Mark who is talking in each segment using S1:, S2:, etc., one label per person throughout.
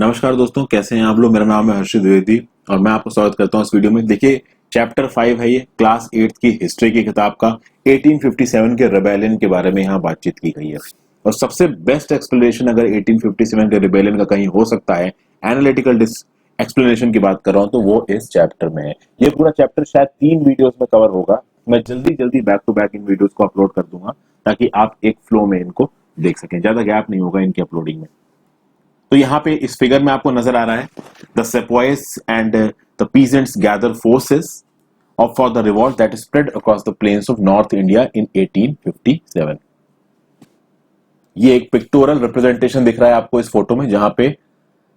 S1: नमस्कार दोस्तों, कैसे हैं आप लोग। मेरा नाम है हर्षित द्विवेदी और मैं आपको स्वागत करता हूं इस वीडियो में। देखिए, चैप्टर 5 है ये, क्लास 8 की हिस्ट्री की किताब का 1857 के रिबेलियन के बारे में यहाँ बातचीत की गई है। और सबसे बेस्ट एक्सप्लेनेशन अगर 1857 के रिबेलियन का कहीं हो सकता है, एनालिटिकल एक्सप्लेनेशन की बात कर रहा हूँ, तो वो इस चैप्टर में है। ये पूरा चैप्टर शायद 3 वीडियोस में कवर होगा। मैं जल्दी जल्दी बैक टू बैक इन वीडियोस को अपलोड कर दूंगा ताकि आप एक फ्लो में इनको देख सकें, ज्यादा गैप नहीं होगा इनकी अपलोडिंग में। तो यहाँ पे इस फिगर में आपको नजर आ रहा है, the sepoys and the peasants gather forces of for the revolt that spread across the plains of north India in 1857। ये एक पिक्टोरल रिप्रेजेंटेशन दिख रहा है आपको इस फोटो में, जहां पे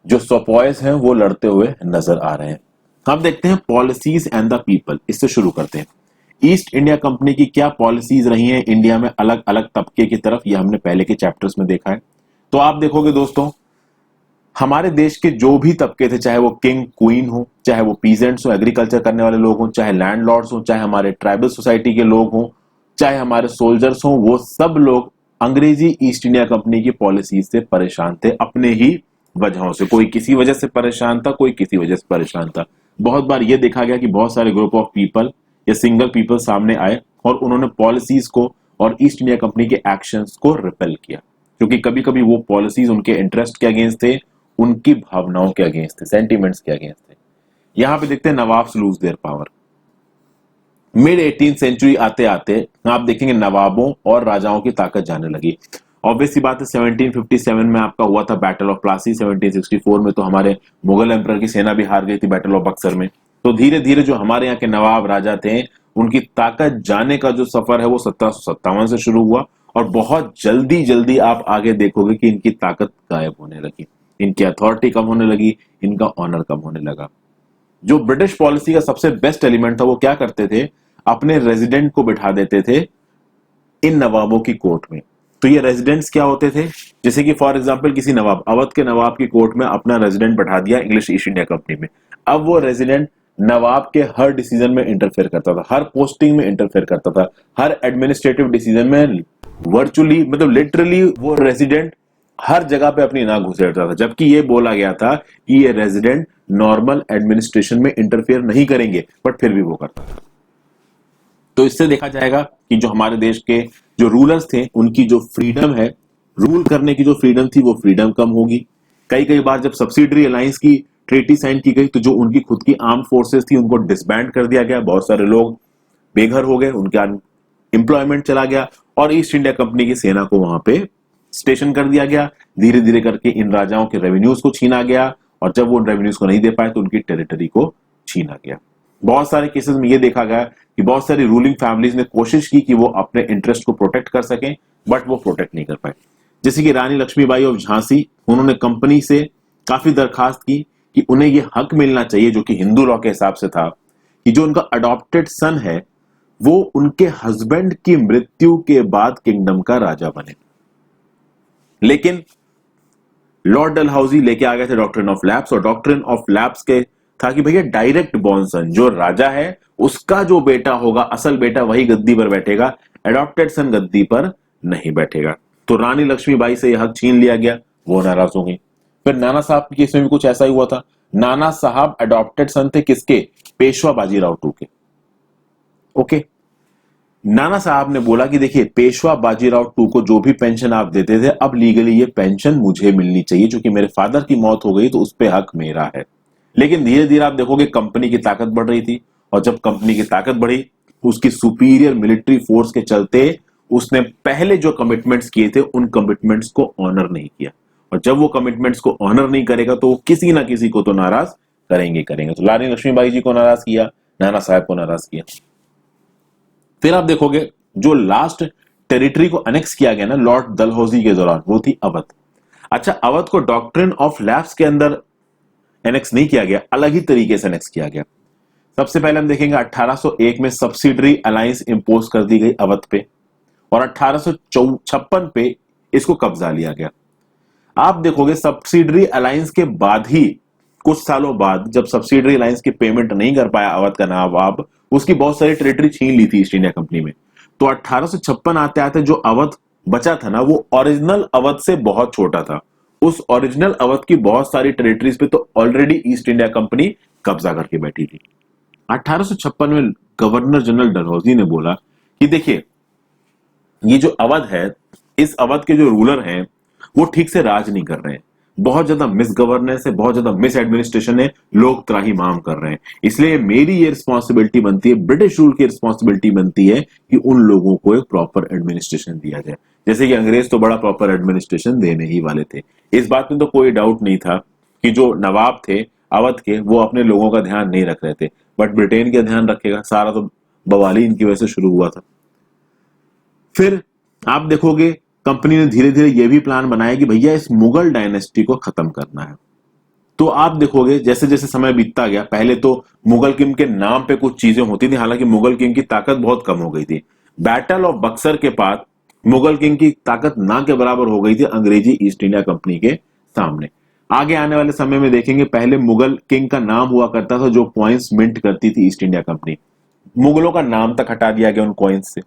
S1: जो सेपोइस हैं वो लड़ते हुए नजर आ रहे हैं। अब देखते हैं पॉलिसीज एंड द पीपल। इससे शुरू करते हैं। ईस्ट इंडिया कंपनी की क्या पॉलिसीज रही हैं इंडिया में अलग अलग तबके की तरफ, ये हमने पहले के चैप्टर्स में देखा है। तो आप देखोगे दोस्तों, हमारे देश के जो भी तबके थे, चाहे वो किंग क्वीन हो, चाहे वो पीजेंट्स हो, एग्रीकल्चर करने वाले लोग हों, चाहे लैंडलॉर्ड्स हो, चाहे हमारे ट्राइबल सोसाइटी के लोग हों, चाहे हमारे सोल्जर्स हों, वो सब लोग अंग्रेजी ईस्ट इंडिया कंपनी की पॉलिसीज से परेशान थे, अपने ही वजहों से। कोई किसी वजह से परेशान था, कोई किसी वजह से परेशान था। बहुत बार यह देखा गया कि बहुत सारे ग्रुप ऑफ पीपल या सिंगल पीपल सामने आए और उन्होंने पॉलिसीज को और ईस्ट इंडिया कंपनी के एक्शंस को रिपेल किया, क्योंकि कभी कभी वो पॉलिसीज उनके इंटरेस्ट के अगेंस्ट थे, उनकी भावनाओं के अगेंस्ट थे, सेंटिमेंट्स के अगेंस्ट थे। यहां पे देखते हैं nawabs lose their power. Mid 18th century आते आते आप देखेंगे नवाबों और राजाओं की ताकत जाने लगी। ऑब्वियसली बात है, 1757 में आपका हुआ था बैटल ऑफ प्लासी। 1764 में तो हमारे मुगल एम्परर की सेना भी हार गई थी बैटल ऑफ बक्सर में। तो धीरे धीरे जो हमारे यहाँ के नवाब राजा थे, उनकी ताकत जाने का जो सफर है वो 1757 से शुरू हुआ और बहुत जल्दी जल्दी आप आगे देखोगे कि इनकी ताकत गायब होने लगी, इनकी अथॉरिटी कम होने लगी, इनका ऑनर कम होने लगा। जो ब्रिटिश पॉलिसी का सबसे बेस्ट एलिमेंट था, वो क्या करते थे, अपने रेजिडेंट को बिठा देते थे इन नवाबों की कोर्ट में। तो ये रेजिडेंट्स क्या होते थे, जैसे कि फॉर एग्जांपल किसी नवाब, अवध के नवाब की कोर्ट में अपना रेजिडेंट बैठा दिया इंग्लिश ईस्ट इंडिया कंपनी में। अब वो रेजिडेंट नवाब के हर डिसीजन में इंटरफेयर करता था, हर पोस्टिंग में इंटरफेयर करता था, हर एडमिनिस्ट्रेटिव डिसीजन में वर्चुअली, मतलब लिटरली वो रेजिडेंट हर जगह पे अपनी नाक घुसेड़ता था। जबकि ये बोला गया था कि ये रेजिडेंट नॉर्मल एडमिनिस्ट्रेशन में इंटरफेयर नहीं करेंगे, बट फिर भी वो करता था। तो इससे देखा जाएगा कि जो हमारे देश के जो रूलर्स थे, उनकी जो फ्रीडम है, रूल करने की जो फ्रीडम थी, वो फ्रीडम कम होगी। कई कई बार जब सब्सिडरी अलायंस की ट्रीटी साइन की गई, तो जो उनकी खुद की आर्म फोर्सेस थी, उनको डिसबैंड कर दिया गया। बहुत सारे लोग बेघर हो गए, उनका एम्प्लॉयमेंट चला गया और ईस्ट इंडिया कंपनी की सेना को वहां पे स्टेशन कर दिया गया। धीरे धीरे करके इन राजाओं के रेवेन्यूज को छीना गया और जब वो रेवेन्यूज को नहीं दे पाए तो उनकी टेरिटरी को छीना गया। बहुत सारे केसेस में ये देखा गया कि बहुत सारी रूलिंग फैमिलीज ने कोशिश की कि वो अपने इंटरेस्ट को प्रोटेक्ट कर सकें, बट वो प्रोटेक्ट नहीं कर पाए। जैसे कि रानी लक्ष्मीबाई ऑफ झांसी, उन्होंने कंपनी से काफी दरखास्त की कि उन्हें ये हक मिलना चाहिए, जो कि हिंदू लॉ के हिसाब से था, कि जो उनका अडॉप्टेड सन है वो उनके हस्बैंड की मृत्यु के बाद किंगडम का राजा बने। लेकिन लॉर्ड डलहौजी लेके आ गए थे डॉक्ट्रिन ऑफ लैप्स, और डॉक्ट्रिन ऑफ लैप्स के था कि भैया डायरेक्ट बॉर्न सन, जो राजा है उसका जो बेटा होगा, असल बेटा, वही गद्दी पर बैठेगा, एडॉप्टेड सन गद्दी पर नहीं बैठेगा। तो रानी लक्ष्मीबाई से यह हक छीन लिया गया, वो नाराज हो गई। फिर नाना साहब के केस में भी कुछ ऐसा ही हुआ था। नाना साहब एडॉप्टेड सन थे किसके, पेशवा बाजीराव टू के। ओके, नाना साहब ने बोला कि देखिए, पेशवा बाजीराव टू को जो भी पेंशन आप देते थे, अब लीगली ये पेंशन मुझे मिलनी चाहिए, क्योंकि मेरे फादर की मौत हो गई तो उस पर हक मेरा है। लेकिन धीरे धीरे आप देखोगे कंपनी की ताकत बढ़ रही थी, और जब कंपनी की ताकत बढ़ी, उसकी सुपीरियर मिलिट्री फोर्स के चलते उसने पहले जो कमिटमेंट्स किए थे उन कमिटमेंट्स को ऑनर नहीं किया। और जब वो कमिटमेंट्स को ऑनर नहीं करेगा तो वो किसी ना किसी को तो नाराज करेंगे। तो रानी लक्ष्मीबाई जी को नाराज किया, नाना साहब को नाराज किया। फिर आप देखोगे जो लास्ट टेरिटरी को अनेक्स किया गया ना लॉर्ड डलहौजी के दौरान, वो थी अवध। अच्छा, अवध को डॉक्ट्रिन ऑफ लैप्स के अंदर एनेक्स नहीं किया गया, अलग ही तरीके से एनेक्स किया गया। सबसे पहले हम देखेंगे 1801 में सब्सिडरी अलायंस इंपोज कर दी गई अवध पे, और 1856 पे इसको कब्जा लिया गया। आप देखोगे सब्सिडरी अलायंस के बाद ही, कुछ सालों बाद, जब सब्सिडरी अलायंस की पेमेंट नहीं कर पाया अवध का नवाब, उसकी बहुत सारी टेरिटरी छीन ली थी ईस्ट इंडिया कंपनी में। तो 1856 आते आते जो अवध बचा था ना, वो ओरिजिनल अवध से बहुत छोटा था। उस ओरिजिनल अवध की बहुत सारी टेरिटरीज पे तो ऑलरेडी ईस्ट इंडिया कंपनी कब्जा करके बैठी थी। 1856 में गवर्नर जनरल डलहौजी ने बोला कि देखिए, ये जो अवध है, इस अवध के जो रूलर हैं वो ठीक से राज नहीं कर रहे हैं, बहुत ज्यादा मिस गवर्नेंस है, बहुत ज्यादा मिस एडमिनिस्ट्रेशन है, लोग त्राहिमाम कर रहे हैं। इसलिए मेरी ये रिस्पॉन्सिबिलिटी बनती है, ब्रिटिश रूल की रिस्पॉन्सिबिलिटी बनती है कि उन लोगों को एक प्रॉपर एडमिनिस्ट्रेशन दिया जाए। जैसे कि अंग्रेज तो बड़ा प्रॉपर एडमिनिस्ट्रेशन देने ही वाले थे, इस बात में तो कोई डाउट नहीं था कि जो नवाब थे अवध के वो अपने लोगों का ध्यान नहीं रख रहे थे, बट ब्रिटेन का ध्यान रखेगा, सारा तो बवाली इनकी वजह से शुरू हुआ था। फिर आप देखोगे कंपनी ने धीरे धीरे यह भी प्लान बनाया कि भैया इस मुगल डायनेस्टी को खत्म करना है। तो आप देखोगे जैसे जैसे समय बीतता गया, पहले तो मुगल किंग के नाम पे कुछ चीजें होती थी, हालांकि मुगल किंग की ताकत बहुत कम हो गई थी। बैटल ऑफ बक्सर के बाद मुगल किंग की ताकत ना के बराबर हो गई थी अंग्रेजी ईस्ट इंडिया कंपनी के सामने। आगे आने वाले समय में देखेंगे, पहले मुगल किंग का नाम हुआ करता था जो कॉइन्स मिंट करती थी ईस्ट इंडिया कंपनी, मुगलों का नाम तक हटा दिया गया उन कॉइन्स से।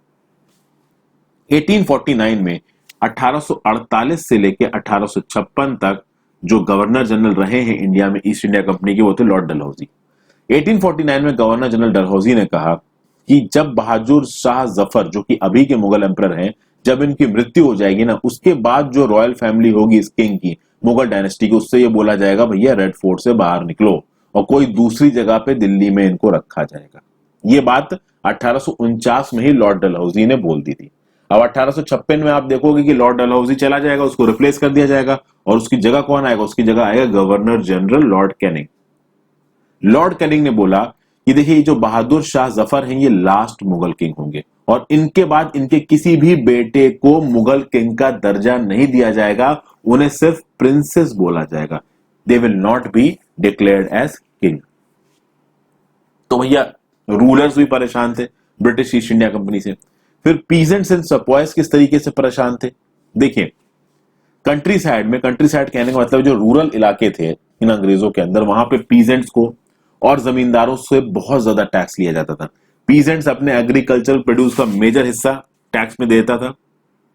S1: 1849 में 1848 से लेकर 1856 तक जो गवर्नर जनरल रहे हैं इंडिया में ईस्ट इंडिया कंपनी के, वो थे लॉर्ड डलहौजी। 1849 में गवर्नर जनरल डलहौजी ने कहा कि जब बहादुर शाह जफर, जो कि अभी के मुगल एम्परर हैं, जब इनकी मृत्यु हो जाएगी ना, उसके बाद जो रॉयल फैमिली होगी इस किंग की, मुगल डायनेस्टी की, उससे ये बोला जाएगा भैया रेड फोर्ट से बाहर निकलो और कोई दूसरी जगह पे दिल्ली में इनको रखा जाएगा। ये बात 1849 में ही लॉर्ड डलहौजी ने बोल दी थी। अब 1856 में आप देखोगे कि लॉर्ड डलहौजी चला जाएगा, उसको रिप्लेस कर दिया जाएगा, और उसकी जगह कौन आएगा? उसकी जगह आएगा governor general Lord Canning. Lord Canning ने बोला कि देखिए, जो बहादुर शाह जफर हैं ये लास्ट मुगल किंग होंगे और इनके बाद इनके किसी भी बेटे को मुगल किंग का दर्जा नहीं दिया जाएगा, उन्हें सिर्फ प्रिंसेस बोला जाएगा। They will not be declared as king. तो भैया रूलर्स भी परेशान थे ब्रिटिश ईस्ट इंडिया कंपनी से। फिर पीजेंट्स एंड सपॉयस किस तरीके से परेशान थे? देखिए, कंट्री साइड कहने का मतलब जो रूरल इलाके थे इन अंग्रेजों के अंदर, वहां पे पीजेंट्स को और जमींदारों से बहुत ज्यादा टैक्स लिया जाता था। पीजेंट्स अपने एग्रीकल्चरल प्रोड्यूस का मेजर हिस्सा टैक्स में देता था,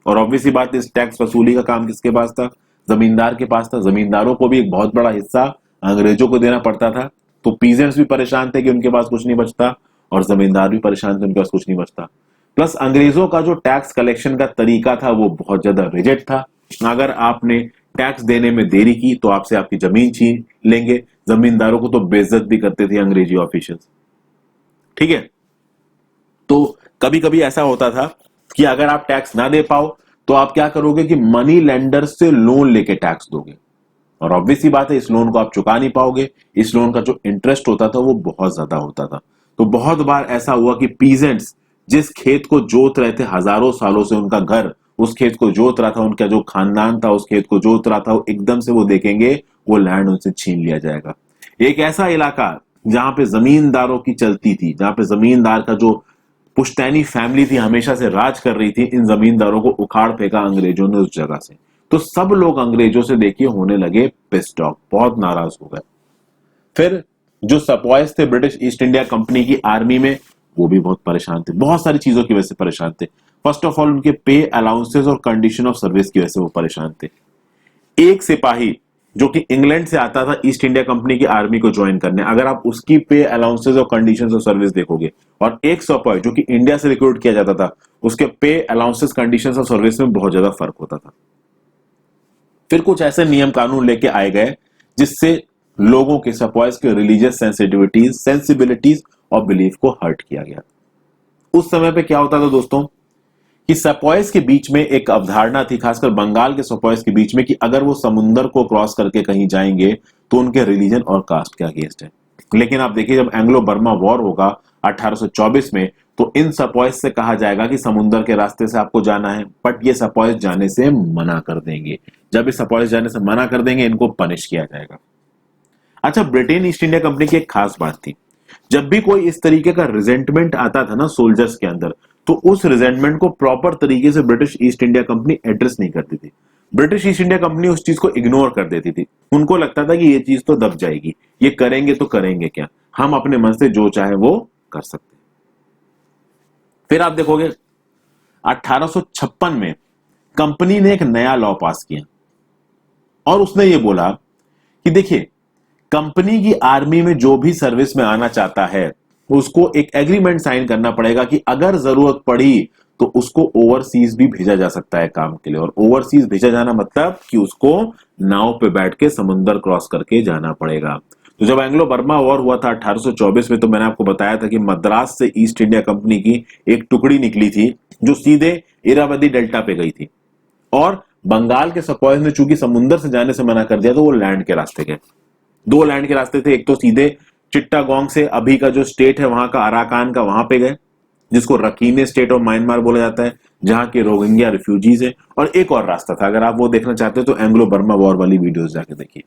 S1: और ऑब्वियसली बात, इस टैक्स वसूली का काम किसके पास था? जमींदार के पास था। जमींदारों को भी एक बहुत बड़ा हिस्सा अंग्रेजों को देना पड़ता था। तो पीजेंट्स भी परेशान थे कि उनके पास कुछ नहीं बचता, और जमींदार भी परेशान थे, उनके पास कुछ नहीं बचता। प्लस अंग्रेजों का जो टैक्स कलेक्शन का तरीका था वो बहुत ज्यादा रिजिड था। अगर आपने टैक्स देने में देरी की तो आपसे आपकी जमीन छीन लेंगे। जमींदारों को तो बेइज्जत भी करते थे अंग्रेजी ऑफिशियल्स, ठीक है। तो कभी कभी ऐसा होता था कि अगर आप टैक्स ना दे पाओ तो आप क्या करोगे कि मनी लेंडर से लोन लेके टैक्स दोगे, और ऑब्वियसली बात है इस लोन को आप चुका नहीं पाओगे। इस लोन का जो इंटरेस्ट होता था वो बहुत ज्यादा होता था। तो बहुत बार ऐसा हुआ कि पीजेंट्स जिस खेत को जोत रहे थे हजारों सालों से, उनका घर उस खेत को जोत रहा था, उनका जो खानदान था उस खेत को जोत रहा था, एकदम से वो देखेंगे वो लैंड उनसे छीन लिया जाएगा। एक ऐसा इलाका जहां पे जमींदारों की चलती थी, जहां पे जमींदार का जो पुश्तैनी फैमिली थी, हमेशा से राज कर रही थी, इन जमींदारों को उखाड़ फेंका अंग्रेजों ने उस जगह से। तो सब लोग अंग्रेजों से देखिए होने लगे पिस्ड ऑफ, बहुत नाराज हो गए। फिर जो सपॉयस थे ब्रिटिश ईस्ट इंडिया कंपनी की आर्मी में, वो भी बहुत परेशान थे, बहुत सारी चीजों की वजह से परेशान थे। फर्स्ट ऑफ ऑल उनके पे अलाउंसेस और कंडीशन ऑफ सर्विस की वजह से वो परेशान थे। एक सिपाही जो कि इंग्लैंड से आता था ईस्ट इंडिया कंपनी की आर्मी को ज्वाइन करने, अगर आप उसकी पे अलाउंसेस और कंडीशंस ऑफ सर्विस देखोगे, और एक सपॉय जो कि इंडिया से रिक्रूट किया जाता था, उसके पे अलाउंसेस कंडीशंस ऑफ सर्विस में बहुत ज्यादा फर्क होता था। फिर कुछ ऐसे नियम कानून लेके आए गए जिससे लोगों के सपॉयस के रिलीजियस सेंसिबिलिटीज और बिलीफ को हर्ट किया गया। उस समय पे क्या होता था दोस्तों कि सपॉयस के बीच में एक अवधारणा थी, खासकर बंगाल के सपॉयस के बीच में, कि अगर वो समुंदर को क्रॉस करके कहीं जाएंगे तो उनके रिलीजन और कास्ट के अगेंस्ट है। लेकिन आप देखिए, जब एंग्लो बर्मा वॉर होगा 1824 में, तो इन सपॉयस से कहा जाएगा कि समुंदर के रास्ते से आपको जाना है, बट ये सपॉयस जाने से मना कर देंगे। जब इस सपॉयस जाने से मना कर देंगे, इनको पनिश किया जाएगा। अच्छा, ब्रिटेन ईस्ट इंडिया कंपनी की एक खास बात थी, जब भी कोई इस तरीके का रिजेंटमेंट आता था ना सोल्जर्स के अंदर, तो उस रिजेंटमेंट को प्रॉपर तरीके से British east India company address नहीं करती थी। ब्रिटिश ईस्ट इंडिया कंपनी उस चीज को इग्नोर कर देती थी। उनको लगता था कि ये चीज तो दब जाएगी, ये करेंगे तो करेंगे क्या, हम अपने मन से जो चाहे वो कर सकते। फिर आप देखोगे 1856 में कंपनी ने एक नया लॉ पास किया, और उसने ये बोला कि देखिए, कंपनी की आर्मी में जो भी सर्विस में आना चाहता है उसको एक एग्रीमेंट साइन करना पड़ेगा कि अगर जरूरत पड़ी तो उसको ओवरसीज भी भेजा जा सकता है काम के लिए। और ओवरसीज भेजा जाना मतलब कि उसको नाव पे बैठ के समुंदर क्रॉस करके जाना पड़ेगा। तो जब एंग्लो बर्मा वॉर हुआ था 1824 में, तो मैंने आपको बताया था कि मद्रास से ईस्ट इंडिया कंपनी की एक टुकड़ी निकली थी जो सीधे इरावदी डेल्टा पे गई थी, और बंगाल के सपॉयज ने चूंकि समुंदर से जाने से मना कर दिया तो वो लैंड के रास्ते गए। दो लैंड के रास्ते थे, एक तो सीधे चिट्टागोंग से अभी का जो स्टेट है वहां का अराकान का, वहां पे गए, जिसको रकीने स्टेट ऑफ म्यांमार बोला जाता है, जहां के रोहिंग्या रिफ्यूजीज है। और एक और रास्ता था, अगर आप वो देखना चाहते हो तो एंग्लो बर्मा वॉर वाली वीडियोस जाके देखिए।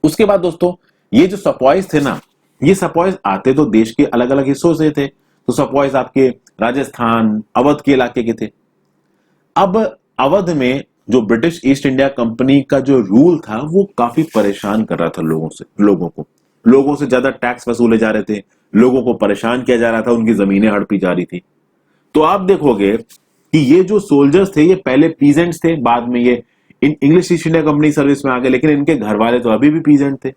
S1: उसके बाद दोस्तों, ये जो सपॉयज थे ना, ये सपॉयज आते तो देश के अलग अलग हिस्सों से थे। तो सपॉयज आपके राजस्थान, अवध के इलाके के थे। अब अवध में जो ब्रिटिश ईस्ट इंडिया कंपनी का जो रूल था वो काफी परेशान कर रहा था लोगों से ज्यादा टैक्स वसूले जा रहे थे, लोगों को परेशान किया जा रहा था, उनकी जमीनें हड़पी जा रही थी। तो आप देखोगे कि ये जो सोल्जर्स थे ये पहले पीजेंट्स थे, बाद में ये English east India company service में आ गए, लेकिन इनके घर वाले तो अभी भी पीजेंट थे।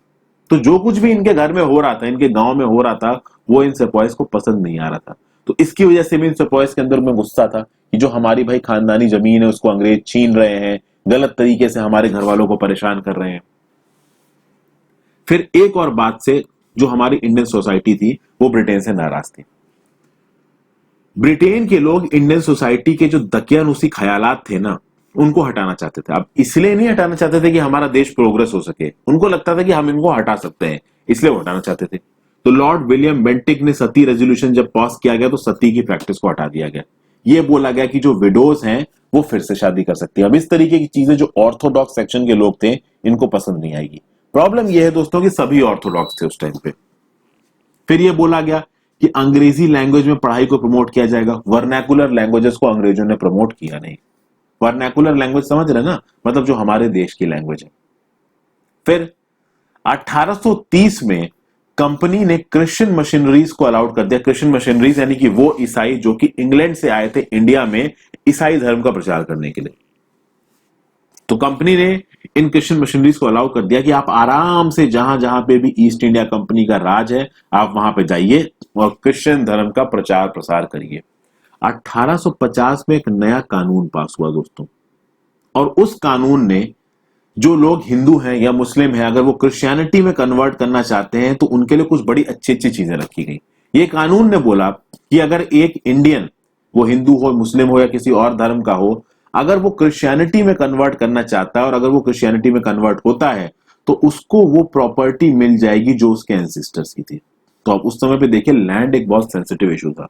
S1: तो जो कुछ भी इनके घर में हो रहा था, इनके गांव में हो रहा था, वो इन सेपॉयज को पसंद नहीं आ रहा था। तो इसकी वजह से भी इन सेपॉयज के अंदर में गुस्सा था कि जो हमारी भाई खानदानी जमीन है उसको अंग्रेज छीन रहे हैं, गलत तरीके से हमारे घर वालों को परेशान कर रहे हैं। फिर एक और बात से जो हमारी इंडियन सोसाइटी थी वो ब्रिटेन से नाराज थी। ब्रिटेन के लोग इंडियन सोसाइटी के जो दकियानुसी ख्यालात थे ना, उनको हटाना चाहते थे। अब इसलिए नहीं हटाना चाहते थे कि हमारा देश प्रोग्रेस हो सके, उनको लगता था कि हम इनको हटा सकते हैं, इसलिए वो हटाना चाहते थे। तो लॉर्ड विलियम बेंटिक ने सती रेजोल्यूशन जब पास किया गया तो सती की प्रैक्टिस को हटा दिया गया। ये बोला गया कि जो विडोज हैं वो फिर से शादी कर सकती है। अब इस तरीके की चीजें जो ऑर्थोडॉक्स सेक्शन के लोग थे इनको पसंद नहीं आएगी। प्रॉब्लम यह है दोस्तों कि सभी ऑर्थोडॉक्स थे उस टाइम पे। फिर यह बोला गया कि अंग्रेजी लैंग्वेज में पढ़ाई को प्रमोट किया जाएगा। वर्नैकुलर लैंग्वेजेस को अंग्रेजों ने प्रमोट किया नहीं। वर्नैकुलर लैंग्वेज समझ रहे ना, मतलब जो हमारे देश की लैंग्वेज है। फिर 1830 में कंपनी ने क्रिश्चियन मशीनरीज को अलाउड कर दिया। क्रिश्चियन मशीनरीज यानी कि वो ईसाई जो कि इंग्लैंड से आए थे इंडिया में ईसाई धर्म का प्रचार करने के लिए। तो कंपनी ने इन क्रिश्चियन मशीनरीज को अलाउ कर दिया कि आप आराम से जहां जहां पे भी ईस्ट इंडिया कंपनी का राज है आप वहां पे जाइए और क्रिश्चियन धर्म का प्रचार प्रसार करिए। 1850 में एक नया कानून पास हुआ दोस्तों, और उस कानून ने जो लोग हिंदू हैं या मुस्लिम हैं अगर वो क्रिश्चियनिटी में कन्वर्ट करना चाहते हैं तो उनके लिए कुछ बड़ी अच्छी अच्छी चीजें रखी गई। ये कानून ने बोला कि अगर एक इंडियन, वो हिंदू हो, मुस्लिम हो या किसी और धर्म का हो, अगर वो क्रिश्चियनिटी में कन्वर्ट करना चाहता है और अगर वो क्रिश्चियनिटी में कन्वर्ट होता है तो उसको वो प्रॉपर्टी मिल जाएगी जो उसके एंसेस्टर्स की थी। तो अब उस समय पे देखिए लैंड एक बहुत सेंसिटिव इशू था।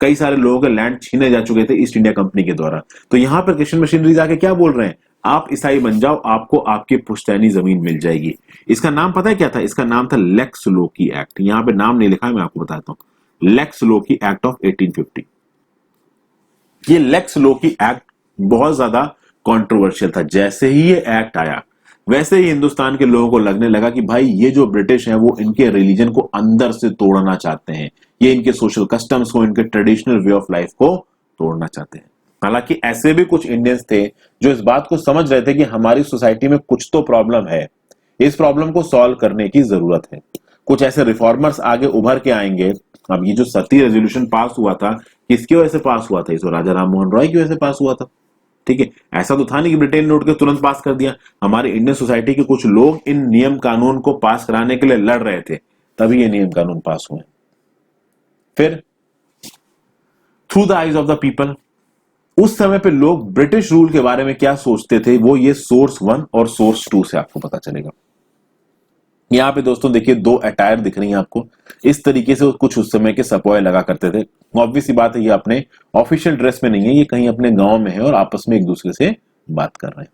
S1: कई सारे लोगों के लैंड छीने जा चुके थे ईस्ट इंडिया कंपनी के द्वारा। तो यहां पर क्रिश्चियन मशीनरीज आके क्या बोल रहे हैं, आप ईसाई बन जाओ, आपको आपकी पुश्तैनी जमीन मिल जाएगी। इसका नाम पता है क्या था? इसका नाम था लेक्स लोकी एक्ट। यहां पे नाम नहीं लिखा है, मैं आपको बताता हूं। Lex Loci Act of 1850। ये लेक्स लोकी एक्ट बहुत ज्यादा कंट्रोवर्शियल था। जैसे ही ये एक्ट आया वैसे ही हिंदुस्तान के लोगों को लगने लगा कि भाई ये जो ब्रिटिश हैं वो इनके रिलीजन को अंदर से तोड़ना चाहते हैं, ये इनके सोशल कस्टम्स को, इनके ट्रेडिशनल वे ऑफ लाइफ को तोड़ना चाहते हैं। हालांकि ऐसे भी कुछ इंडियंस थे जो इस बात को समझ रहे थे कि हमारी सोसाइटी में कुछ तो प्रॉब्लम है, इस प्रॉब्लम को सॉल्व करने की जरूरत है। कुछ ऐसे रिफॉर्मर्स आगे उभर के आएंगे। अब ये जो सती रेजोल्यूशन पास हुआ था किसकी वजह से पास हुआ था? इस राजा राम मोहन रॉय की वजह से पास हुआ था। ठीक है, ऐसा तो था नहीं कि ब्रिटेन ने उठ के तुरंत पास कर दिया। हमारे इंडियन सोसाइटी के कुछ लोग इन नियम कानून को पास कराने के लिए लड़ रहे थे, तभी ये नियम कानून पास हुए। फिर through the eyes of the people, उस समय पे लोग ब्रिटिश रूल के बारे में क्या सोचते थे वो ये सोर्स 1 और सोर्स 2 से आपको पता चलेगा। यहां पे दोस्तों देखिए दो अटायर दिख रही हैं आपको। इस तरीके से कुछ उस समय के सपॉय लगा करते थे। ऑब्वियस सी बात है ये अपने ऑफिशियल ड्रेस में नहीं है, ये कहीं अपने गांव में है और आपस में एक दूसरे से बात कर रहे हैं।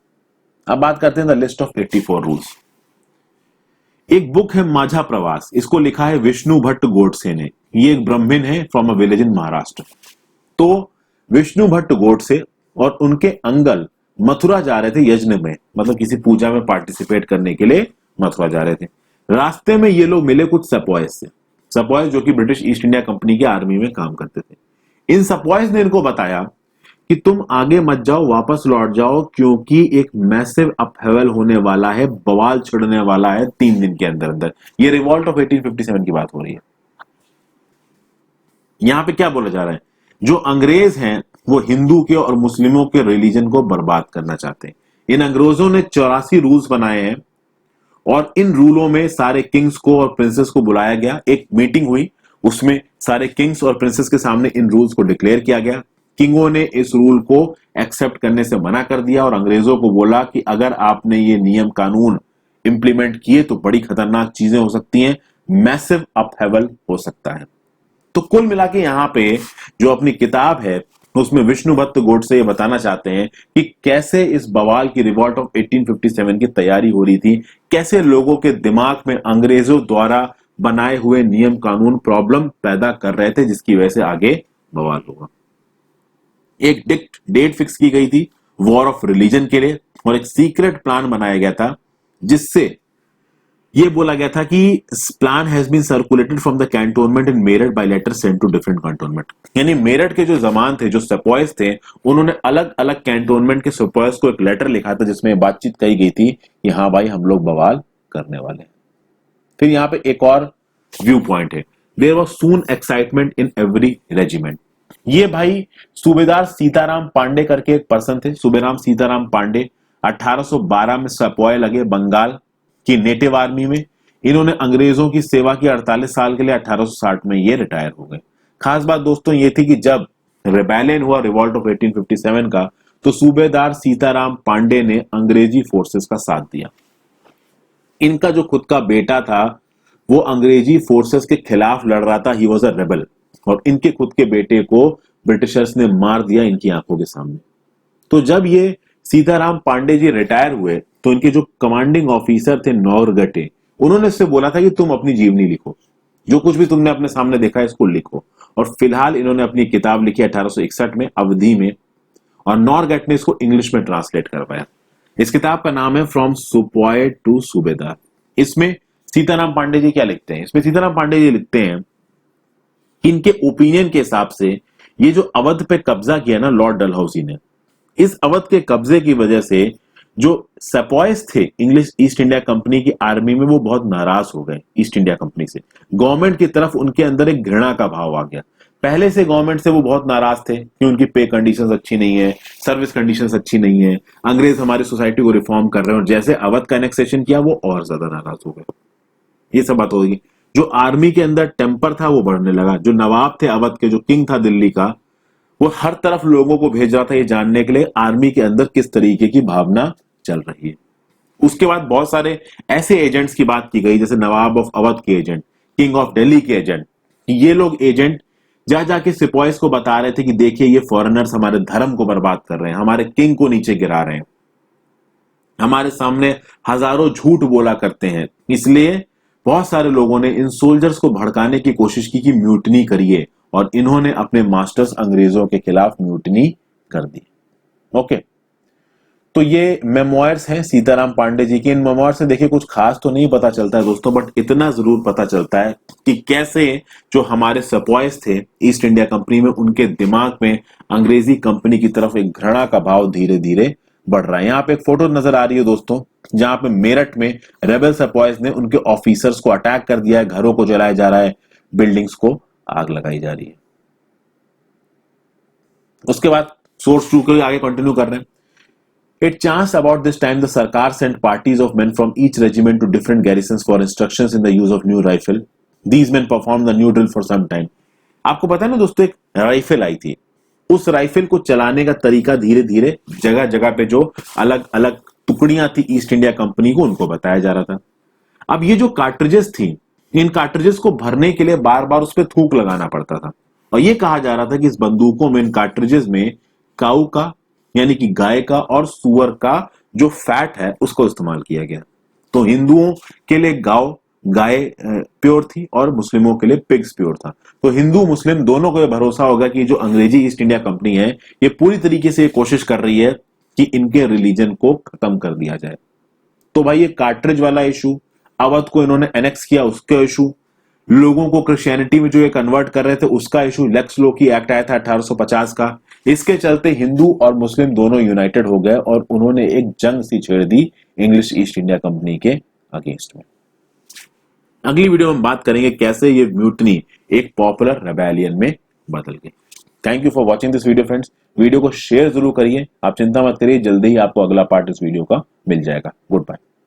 S1: अब बात करते हैं द लिस्ट ऑफ 84 रूल्स। एक बुक है माझा प्रवास, इसको लिखा है विष्णु भट्ट गोडसे ने। ये एक ब्राह्मण है from a village in Maharashtra. तो विष्णु भट्ट गोडसे और उनके अंगल मथुरा जा रहे थे यज्ञ में, मतलब किसी पूजा में पार्टिसिपेट करने के लिए मथुरा जा रहे थे। रास्ते में ये लोग मिले कुछ सपॉयज से, सपॉयज जो कि ब्रिटिश ईस्ट इंडिया कंपनी की आर्मी में काम करते थे। इन सपॉयज ने इनको बताया कि तुम आगे मत जाओ, वापस लौट जाओ, क्योंकि एक मैसिव अपहेवल होने वाला है, बवाल छिड़ने वाला है 3 दिन के अंदर अंदर। ये रिवॉल्ट ऑफ 1857 की बात हो रही है। यहां पे क्या बोला जा रहा है, जो अंग्रेज हैं वो हिंदू के और मुस्लिमों के रिलीजन को बर्बाद करना चाहते हैं। इन अंग्रेजों ने 84 रूल्स बनाए हैं और इन रूलों में सारे किंग्स को और प्रिंसेस को बुलाया गया, एक मीटिंग हुई, उसमें सारे किंग्स और प्रिंसेस के सामने इन रूल्स को डिक्लेयर किया गया। किंगों ने इस रूल को एक्सेप्ट करने से मना कर दिया और अंग्रेजों को बोला कि अगर आपने ये नियम कानून इंप्लीमेंट किए तो बड़ी खतरनाक चीजें हो सकती हैं, मैसिव अपहेवल हो सकता है। तो कुल मिला के यहाँ पे जो अपनी किताब है उसमें विष्णुदत्त गोडसे ये बताना चाहते हैं कि कैसे इस बवाल की रिवॉल्ट ऑफ 1857 की तैयारी हो रही थी, कैसे लोगों के दिमाग में अंग्रेजों द्वारा बनाए हुए नियम कानून प्रॉब्लम पैदा कर रहे थे, जिसकी वजह से आगे बवाल होगा। एक डेट फिक्स की गई थी वॉर ऑफ रिलीजन के लिए और एक सीक्रेट प्लान बनाया गया था, जिससे ये बोला गया था कि plan has been circulated from the cantonment in Meerut by letter sent to different cantonment. यानी मेरठ के जो जवान थे, जो सेपॉयज थे, उन्होंने अलग अलग कैंटोनमेंट के सेपॉयज को एक लेटर लिखा था जिसमें बातचीत कही गई थी कि हाँ भाई हम लोग बवाल करने वाले हैं। फिर यहाँ पे एक और व्यू पॉइंट है, there was soon excitement in every regiment. ये भाई सूबेदार सीताराम पांडे करके एक पर्सन थे, सूबेदार सीताराम पांडे 1812 में सेपॉय लगे बंगाल की नेटिव आर्मी में। इन्होंने अंग्रेजों की सेवा की 48 साल के लिए 1860 में ये रिटायर हो गए। खास बात दोस्तों ये थी कि जब रिबेलियन हुआ रिवॉल्ट ऑफ 1857 का, तो सूबेदार सीताराम पांडे ने अंग्रेजी फोर्सेस का साथ दिया। इनका जो खुद का बेटा था वो अंग्रेजी फोर्सेस के खिलाफ लड़ रहा था, ही वॉज अ रेबल, और इनके खुद के बेटे को ब्रिटिशर्स ने मार दिया इनकी आंखों के सामने। तो जब ये सीताराम पांडे जी रिटायर हुए तो इनके जो कमांडिंग ऑफिसर थे नौरगटे, उन्होंने इससे बोला था कि तुम अपनी जीवनी लिखो, जो कुछ भी तुमने अपने सामने देखा है इसको लिखो। और फिलहाल इन्होंने अपनी किताब लिखी 1861 में अवधि में, और नॉरगेट ने इसको इंग्लिश में ट्रांसलेट करवाया। इस किताब का नाम है फ्रॉम सुपॉय टू सूबेदार। इसमें सीताराम पांडे जी क्या लिखते हैं, इसमें सीताराम पांडे जी लिखते हैं कि इनके ओपिनियन के हिसाब से ये जो अवध पे कब्जा किया ना लॉर्ड डलहौसी ने, इस अवध के कब्जे की वजह से जो सेपॉयस थे इंग्लिश ईस्ट इंडिया कंपनी की आर्मी में, वो बहुत नाराज हो गए ईस्ट इंडिया कंपनी से। गवर्नमेंट की तरफ उनके अंदर एक घृणा का भाव आ गया। पहले से गवर्नमेंट से वो बहुत नाराज थे कि उनकी पे कंडीशंस अच्छी नहीं है, सर्विस कंडीशंस अच्छी नहीं है, अंग्रेज हमारी सोसाइटी को रिफॉर्म कर रहे हैं। और जैसे अवध का एनेक्सेशन किया वो और ज्यादा नाराज हो गए। ये सब बात होगी। जो आर्मी के अंदर टेम्पर था वो बढ़ने लगा। जो नवाब थे अवध के, जो किंग था दिल्ली का, वो हर तरफ लोगों को भेज रहा था ये जानने के लिए आर्मी के अंदर किस तरीके की भावना चल रही है। उसके बाद बहुत सारे ऐसे एजेंट्स की बात की गई, जैसे नवाब ऑफ अवध के एजेंट, किंग ऑफ दिल्ली के एजेंट। ये लोग एजेंट जा जाके सिपॉयज को बता रहे थे कि देखिए ये फॉरेनर्स हमारे धर्म को बर्बाद कर रहे हैं, हमारे किंग को नीचे गिरा रहे हैं, हमारे सामने हजारों झूठ बोला करते हैं। इसलिए बहुत सारे लोगों ने इन सोल्जर्स को भड़काने की कोशिश की कि म्यूटनी करिए, और इन्होंने अपने मास्टर्स अंग्रेजों के खिलाफ म्यूटनी कर दी। ओके, तो ये मेमोयर्स हैं सीताराम पांडे जी की। इन मेमोयर्स से देखिए कुछ खास तो नहीं पता चलता है दोस्तों, बट इतना जरूर पता चलता है कि कैसे जो हमारे सेपॉयस थे ईस्ट इंडिया कंपनी में, उनके दिमाग में अंग्रेजी कंपनी की तरफ एक घृणा का भाव धीरे धीरे बढ़ रहा है। यहाँ पे एक फोटो नजर आ रही है दोस्तों, जहां पे मेरठ में रेबल सेपॉयस ने उनके ऑफिसर्स को अटैक कर दिया है, घरों को जलाया जा रहा है, बिल्डिंग्स को आग लगाई जा रही है। उसके बाद सोर्स 2 के आगे कंटिन्यू कर रहे हैं। It chanced about this time the Sarkar sent parties of men from each regiment to different garrisons for instructions in the use of new rifle. These men performed the new drill for some time. आपको पता है ना दोस्तों, एक rifle आई थी, उस rifle को चलाने का तरीका धीरे धीरे जगह जगह पे जो अलग अलग टुकड़ियां थी ईस्ट इंडिया कंपनी को, उनको बताया जा रहा था। अब ये जो कार्ट्रिजेस थी, इन कार्ट्रिजेस को भरने के लिए बार बार उस पर थूक लगाना पड़ता था, और ये कहा जा रहा था कि इस बंदूकों में, इन कार्ट्रिजेस में काऊ का यानी कि गाय का और सुअर का जो फैट है उसको इस्तेमाल किया गया। तो हिंदुओं के लिए गाय प्योर थी और मुस्लिमों के लिए पिग्स प्योर था। तो हिंदू मुस्लिम दोनों को यह भरोसा होगा कि जो अंग्रेजी ईस्ट इंडिया कंपनी है ये पूरी तरीके से कोशिश कर रही है कि इनके रिलीजन को खत्म कर दिया जाए। तो भाई ये कार्ट्रिज वाला इशू, अवध को इन्होंने एनेक्स किया उसका इशू, लोगों को क्रिश्चियनिटी में जो ये कन्वर्ट कर रहे थे उसका इशू, लेक्स लोकी एक्ट आया था 1850 का। इसके चलते हिंदू और मुस्लिम दोनों यूनाइटेड हो गए और उन्होंने एक जंग सी छेड़ दी इंग्लिश ईस्ट इंडिया कंपनी के अगेंस्ट में। अगली वीडियो में हम बात करेंगे कैसे ये म्यूटनी एक पॉपुलर रेबेलियन में बदल गई। Thank you for watching this video friends. Video को शेयर जरूर करिए, आप चिंता मत करिए, जल्दी ही आपको अगला पार्ट इस वीडियो का मिल जाएगा। Good bye.